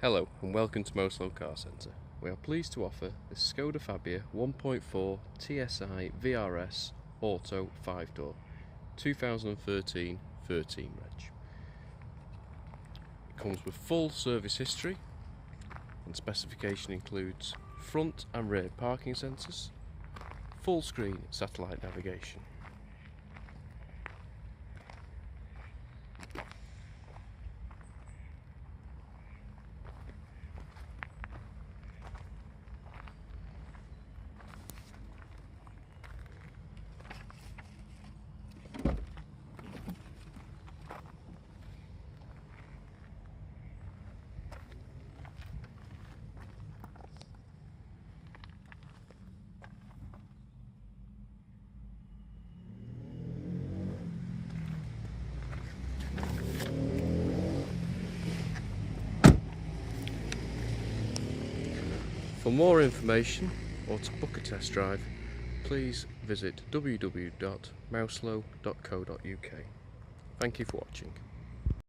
Hello and welcome to Mouselow Car Centre. We are pleased to offer the Skoda Fabia 1.4 TSI vRS Auto 5-door 2013 reg. It comes with full service history and specification includes front and rear parking sensors, full screen satellite navigation. For more information or to book a test drive, please visit www.mouselow.co.uk. Thank you for watching.